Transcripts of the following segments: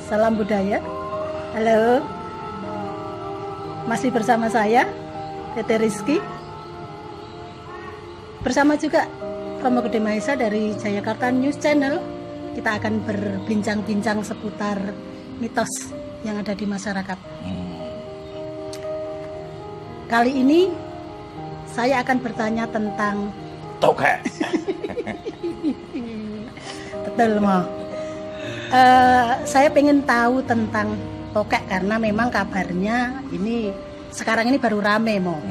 Salam budaya. Halo, masih bersama saya Tete Rizky, bersama juga Romo Gede Maesa dari Jayakarta News Channel. Kita akan berbincang-bincang seputar mitos yang ada di masyarakat. Kali ini saya akan bertanya tentang tokek. Betul, Mo. Saya pengen tahu tentang tokek karena memang kabarnya ini sekarang ini baru rame, Mo.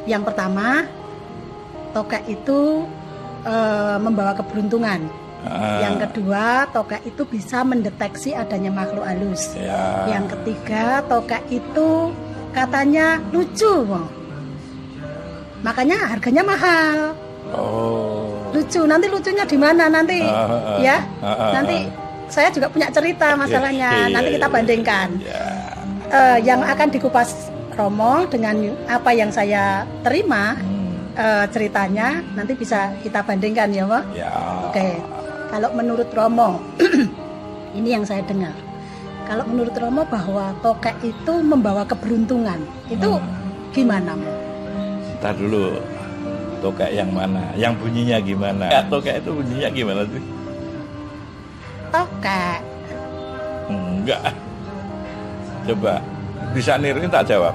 Yang pertama, tokek itu membawa keberuntungan. Yang kedua, tokek itu bisa mendeteksi adanya makhluk halus. Yang ketiga, tokek itu katanya lucu, Mo. Makanya harganya mahal. Lucu. Nanti lucunya di mana nanti? Ya. Nanti saya juga punya cerita masalahnya. Nanti kita bandingkan. Yang akan dikupas Romo dengan apa yang saya terima ceritanya, nanti bisa kita bandingkan ya, Mo? Oke. Kalau menurut Romo, ini yang saya dengar. Kalau menurut Romo bahwa tokek itu membawa keberuntungan, itu gimana, Mo? Ntar dulu, tokek yang mana? Yang bunyinya gimana? Tokek itu bunyinya gimana sih? Tokek. Enggak. Coba, bisa niruin tak jawab?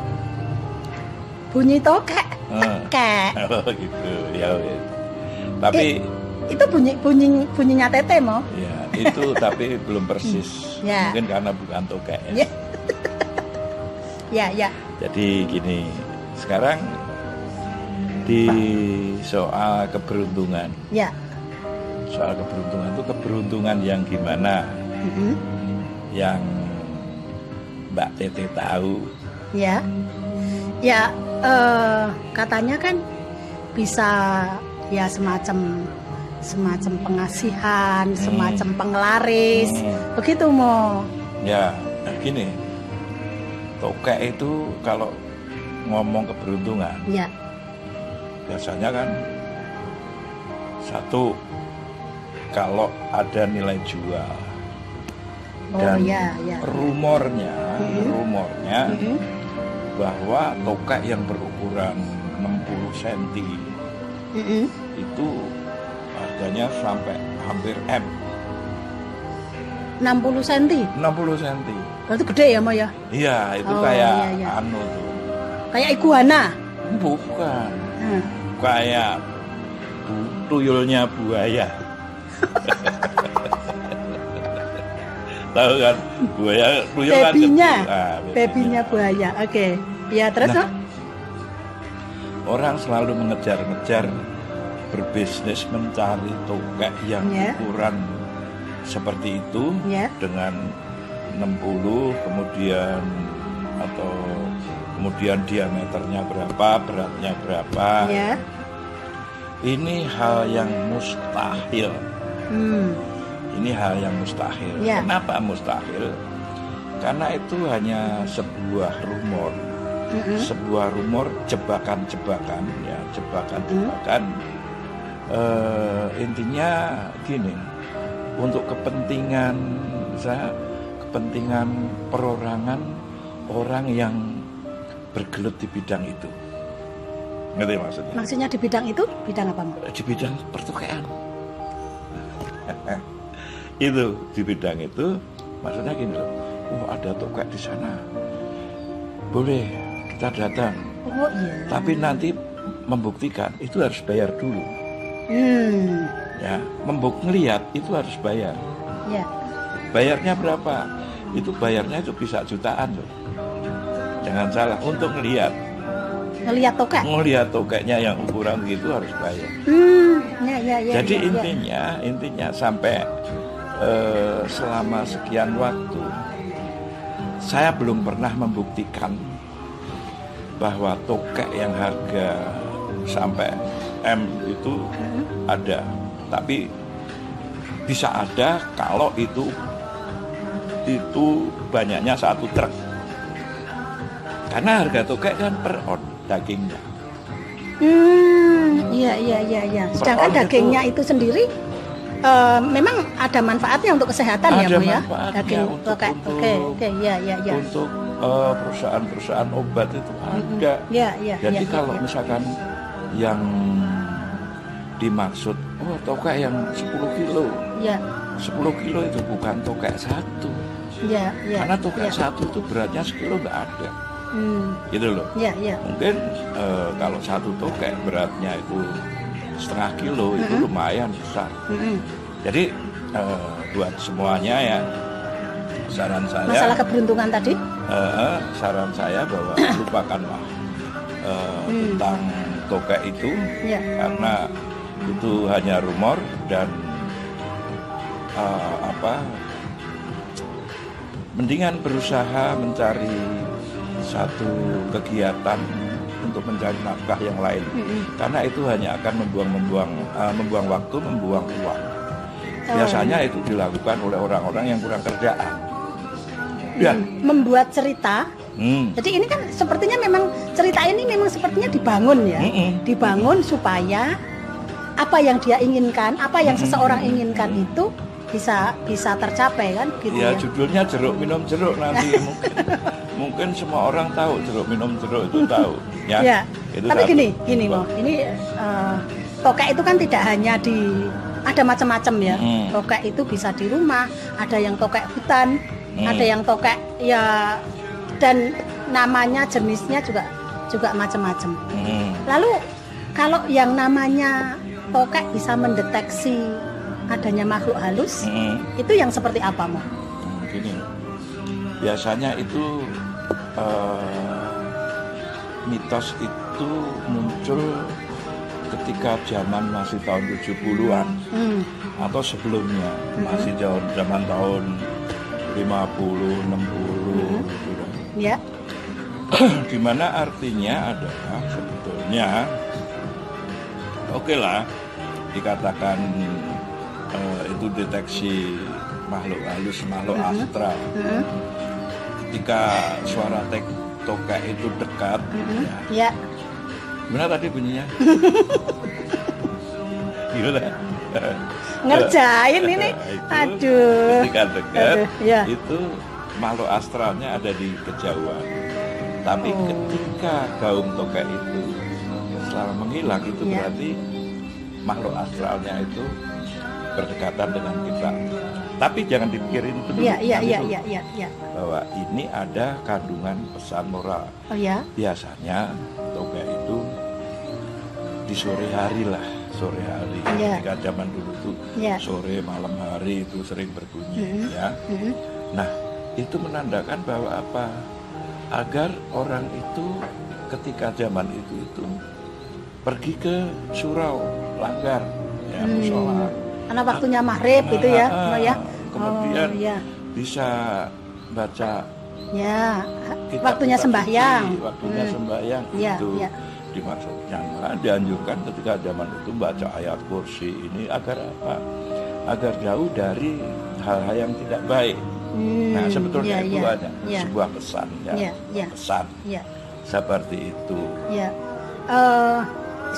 Bunyi tokek. Tokek. Oh gitu, ya. Tapi itu bunyinya Tete, Mo? Ya, itu tapi belum persis. Mungkin karena bukan tokek. Ya. Jadi gini, sekarang di soal keberuntungan. Soal keberuntungan itu keberuntungan yang gimana? Yang Mbak Tete tahu? Katanya kan bisa ya semacam pengasihan, semacam penglaris, begitu, Mo. Ya, gini, tokek itu kalau ngomong keberuntungan, biasanya kan satu, kalau ada nilai jual. Dan rumornya bahwa tokek yang berukuran 60 cm itu harganya sampai hampir M. 60 cm? 60 cm. Berarti gede ya, Mo ya? Iya, itu kayak anu tuh. Kayak iguana? Bukan. Kayak tuyulnya buaya. Tahu kan? Buaya, tuyul kan bebinya buaya. Oke. Ya, terus, nah, orang selalu mengejar-ngejar berbisnis mencari tokek yang ukuran seperti itu dengan 60 kemudian diameternya berapa, beratnya berapa. Ini hal yang mustahil. Ini hal yang mustahil. Kenapa mustahil? Karena itu hanya sebuah rumor. Sebuah rumor, jebakan-jebakan. Intinya gini, untuk kepentingan perorangan orang yang bergelut di bidang itu. Ngerti maksudnya? Maksudnya di bidang itu, bidang apa, Mo? Di bidang pertokean. Itu di bidang itu, maksudnya gini loh. Ada tokek di sana. Boleh kita datang. Tapi nanti membuktikan itu harus bayar dulu. Ya, ngelihat itu harus bayar. Bayarnya berapa? Itu bayarnya itu bisa jutaan loh. Jangan salah, untuk ngelihat tokek. Ngelihat tokeknya yang ukuran gitu harus bayar. Jadi intinya sampai selama sekian waktu saya belum pernah membuktikan bahwa tokek yang harga sampai M itu ada. Tapi bisa ada kalau itu banyaknya satu truk. Karena harga tokek kan per on dagingnya. Iya. Sedangkan dagingnya itu sendiri memang ada manfaatnya untuk kesehatan ada ya Bu ya. Daging tokek. Oke, ya. Untuk perusahaan-perusahaan obat itu ada. Jadi kalau misalkan yang dimaksud, tokek yang 10 kilo. Ya. 10 kilo itu bukan tokek satu. Karena tokek satu itu beratnya sekilo nggak ada. Gitu loh. Mungkin kalau satu tokek beratnya itu setengah kilo itu lumayan besar. Jadi buat semuanya ya, saran saya. Masalah keberuntungan tadi? Saran saya bahwa lupakanlah tentang tokek itu, karena itu hanya rumor dan mendingan berusaha mencari satu kegiatan untuk mencari nafkah yang lain, karena itu hanya akan membuang waktu, membuang uang. Biasanya itu dilakukan oleh orang-orang yang kurang kerjaan. Membuat cerita. Jadi ini kan sepertinya memang cerita ini memang sepertinya dibangun ya, dibangun supaya apa yang dia inginkan, apa yang seseorang inginkan itu bisa tercapai kan gitu ya. Judulnya jeruk minum jeruk nanti mungkin semua orang tahu jeruk minum jeruk itu tahu ya. Itu tapi gini Mo, ini tokek itu kan tidak hanya ada macam-macam ya. Tokek itu bisa di rumah, ada yang tokek hutan, ada yang tokek ya, dan namanya jenisnya juga macam-macam. Lalu kalau yang namanya tokek bisa mendeteksi adanya makhluk halus, itu yang seperti apa Mo? Gini, biasanya itu mitos itu muncul ketika zaman masih tahun 70-an atau sebelumnya, masih zaman tahun 50, 60 gitu. Ya. Dimana artinya adalah sebetulnya oke lah dikatakan itu deteksi makhluk halus, makhluk astral. Ketika suara tokek itu dekat, ya. Gimana tadi bunyinya? Gimana? Ngerjain ini, aduh. Ketika dekat, itu makhluk astralnya ada di kejauhan. Tapi ketika gaung tokek itu setelah menghilang, itu berarti makhluk astralnya itu berdekatan dengan kita. Tapi jangan dipikirin itu dulu. Bahwa ini ada kandungan pesan moral. Biasanya tokek itu di sore hari lah, ketika zaman dulu itu sore malam hari itu sering berbunyi ya. Nah, itu menandakan bahwa apa? Agar orang itu ketika zaman itu pergi ke surau, langgar, ya, musola. Karena waktunya maghrib gitu ya, kemudian bisa baca. Ya, waktunya sembahyang. Waktunya sembahyang itu dimaksudnya. Dianjurkan ketika zaman itu baca ayat kursi ini agar apa? Agar jauh dari hal-hal yang tidak baik. Nah, sebetulnya itu ada sebuah pesan, pesan seperti itu.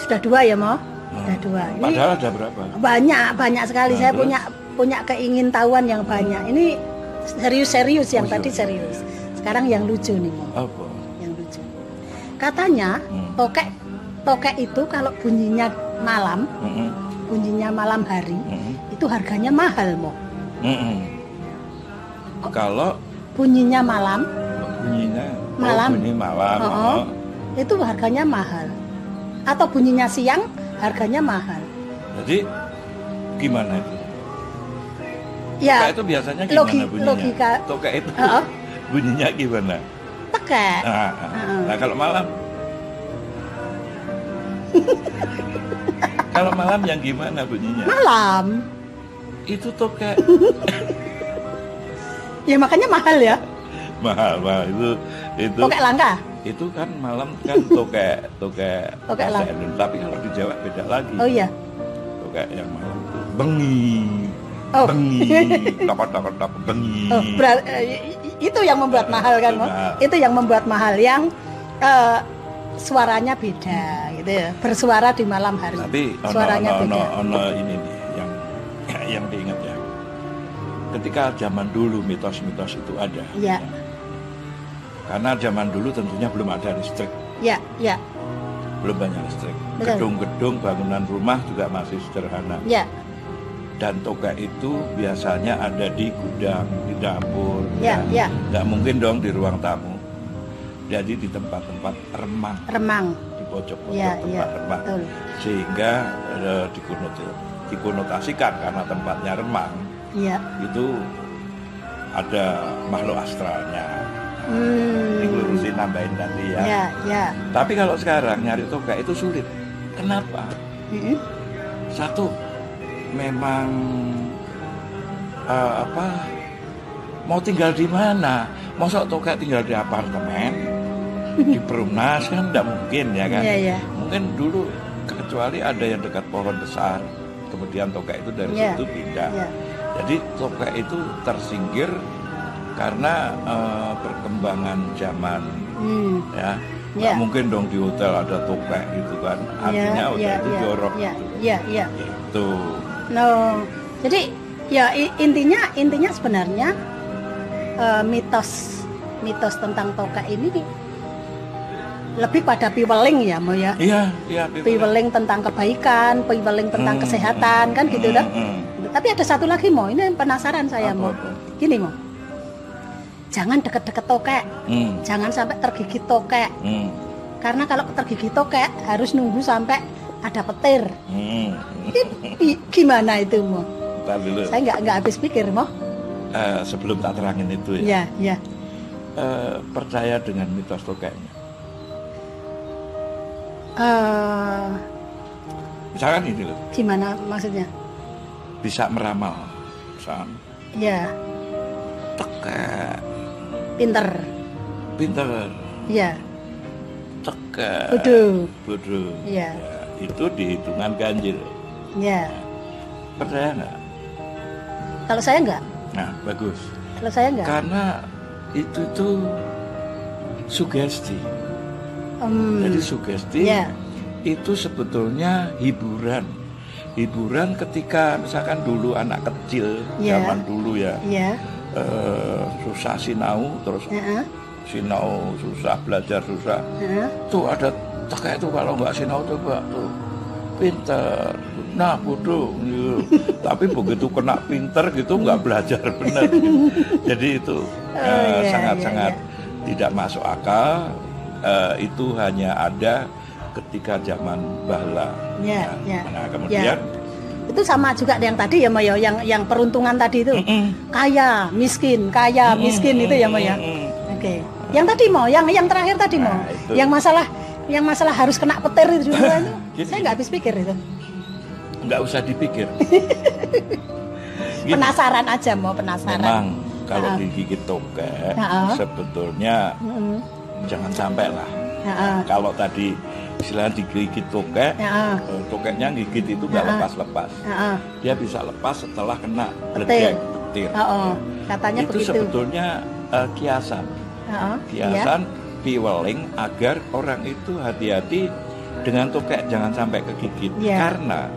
Sudah 2 ya, Mo? Sudah 2. Ini padahal ada berapa? Banyak sekali. Saya punya keingintahuan yang banyak. Ini serius yang tadi serius. Sekarang yang lucu nih, Mo. Apa? Yang lucu. Katanya tokek itu kalau bunyinya malam, bunyinya malam hari, itu harganya mahal, Mo. Kalau bunyinya malam, bunyi malam, itu harganya mahal. Atau bunyinya siang, harganya mahal. Jadi gimana itu? Ya, tokek itu biasanya gimana bunyinya? Logika. Tokek itu bunyinya gimana? Tokek. Nah, kalau malam? Kalau malam yang gimana bunyinya? Malam. Itu tokek. Ya makanya mahal ya. Mahal itu. Tokek langka. Itu kan malam kan tokek langka. Tapi kalau di Jawa beda lagi. Oh iya. Tokek yang malam itu bengi. Bengi. Dapat bengi. Itu yang membuat mahal kan, Mo? Itu yang membuat mahal yang suaranya beda gitu ya. Bersuara di malam hari. Tapi suaranya beda. Ono ini nih yang yang diingat ya. Ketika zaman dulu mitos-mitos itu ada. Ya. Karena zaman dulu tentunya belum ada listrik. Ya, ya. Belum banyak listrik. Betul. Gedung-gedung bangunan rumah juga masih sederhana. Ya. Dan tokek itu biasanya ada di gudang, di dapur. Ya, ya. Nggak mungkin dong di ruang tamu. Jadi di tempat-tempat remang. Remang. Di pojok-pojok Ya, tempat ya. remang. Betul. Sehingga dikonotasikan karena tempatnya remang. Iya. Itu ada makhluk astralnya. Dikurusin nambahin tadi ya. Ya, ya. Tapi kalau sekarang nyari tokek itu sulit. Kenapa? Satu, memang mau tinggal di mana? Masa tokek tinggal di apartemen, di perumnas kan tidak mungkin ya kan? Iya, iya. Mungkin dulu kecuali ada yang dekat pohon besar, kemudian tokek itu dari situ pindah. Yeah. Jadi tokek itu tersingkir karena perkembangan zaman, ya. Nggak mungkin dong di hotel ada tokek gitu kan? Artinya hotel itu jorok. Iya. Itu. No, jadi ya intinya sebenarnya mitos tentang tokek ini lebih pada piweling ya, Mo ya. Iya. Piweling tentang kebaikan, piweling tentang kesehatan kan gitu kan. Tapi ada satu lagi, Mo, ini penasaran saya, Mo. Gini, Mo. Jangan deket-deket tokek. Jangan sampai tergigit tokek. Karena kalau tergigit tokek harus nunggu sampai ada petir. Gimana itu, Mo? Saya nggak habis pikir, Mo. Sebelum tak terangin itu ya. Iya. Percaya dengan mitos tokeknya. Misalkan ini loh. Gimana maksudnya? Bisa meramal. Misalkan. Iya. Tokek. Pinter. Iya. Tokek. Bodoh. Iya. Ya, itu dihitungan ganjil. Iya. Percaya nggak? Kalau saya nggak. Nah, bagus. Kalau saya nggak. Karena itu tuh sugesti. Jadi sugesti itu sebetulnya hiburan ketika misalkan dulu anak kecil zaman dulu ya susah sinau terus sinau susah belajar susah tuh ada tokek itu kalau nggak sinau coba tuh pinter bodoh tapi begitu kena pinter gitu nggak belajar benar gitu. Jadi itu sangat tidak masuk akal. Itu hanya ada ketika zaman Bahla. Nah, kemudian itu sama juga yang tadi ya, Moyo, yang peruntungan tadi itu. Kaya, miskin itu ya, Moyo. Oke. Yang tadi mau, yang terakhir tadi mau. Yang masalah harus kena petir itu juga itu. Saya nggak habis pikir itu. Nggak usah dipikir. Penasaran aja, mau penasaran. Memang kalau digigit tokek sebetulnya jangan sampai lah. Kalau tadi istilahnya digigit tokek, tokeknya gigit itu nggak lepas-lepas. Dia bisa lepas setelah kena petir. Katanya itu begitu. Sebetulnya kiasan piweling agar orang itu hati-hati dengan tokek, jangan sampai kegigit. Karena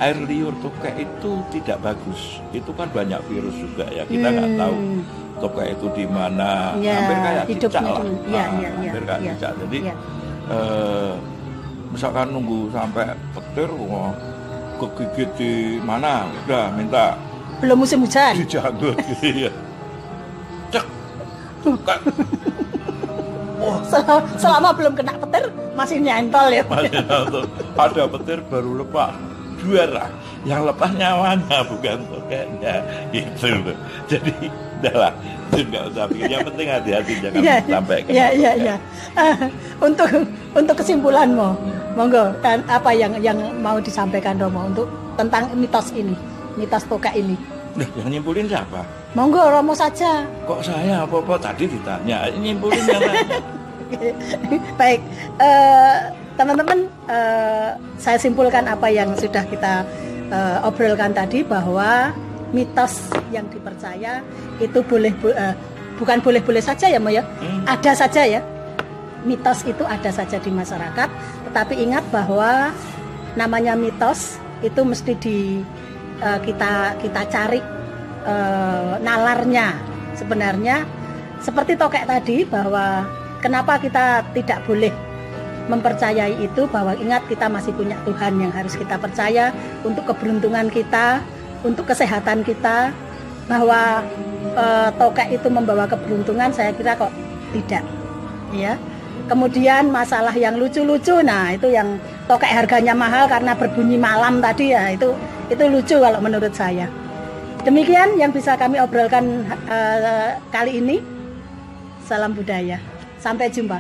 air liur tokek itu tidak bagus. Itu kan banyak virus juga ya, kita nggak tahu tokek itu di mana, hampir kayak cicak lah. Hampir kayak cicak. Jadi misalkan nunggu sampai petir, kegigit di mana, udah minta. Belum musim hujan. Dijanggut gitu ya. Cek. Selama belum kena petir masih nyantol ya. Masih nyantol. Ada petir baru lepas. Juara yang lepas nyawanya bukan tokeknya gitu loh. Jadi udahlah, itu nggak usah pikir. Yang penting hati-hati jangan sampai kena tokek. Untuk kesimpulanmu, monggo, dan apa yang mau disampaikan Romo untuk tentang mitos ini, mitos tokek ini. Nah, yang nyimpulin siapa? Monggo Romo saja. Kok saya apa tadi ditanya? Nyimpulin yang mana? Baik, teman-teman, saya simpulkan apa yang sudah kita obrolkan tadi, bahwa mitos yang dipercaya itu bukan boleh-boleh saja ya, Mo ya. Ada saja ya. Mitos itu ada saja di masyarakat, tetapi ingat bahwa namanya mitos itu mesti kita cari nalarnya. Sebenarnya seperti tokek tadi, bahwa kenapa kita tidak boleh mempercayai itu, bahwa ingat kita masih punya Tuhan yang harus kita percaya untuk keberuntungan kita, untuk kesehatan kita. Bahwa tokek itu membawa keberuntungan, saya kira kok tidak, ya. Kemudian masalah yang lucu-lucu, nah itu yang tokek harganya mahal karena berbunyi malam tadi, ya itu lucu kalau menurut saya. Demikian yang bisa kami obrolkan kali ini. Salam budaya, sampai jumpa.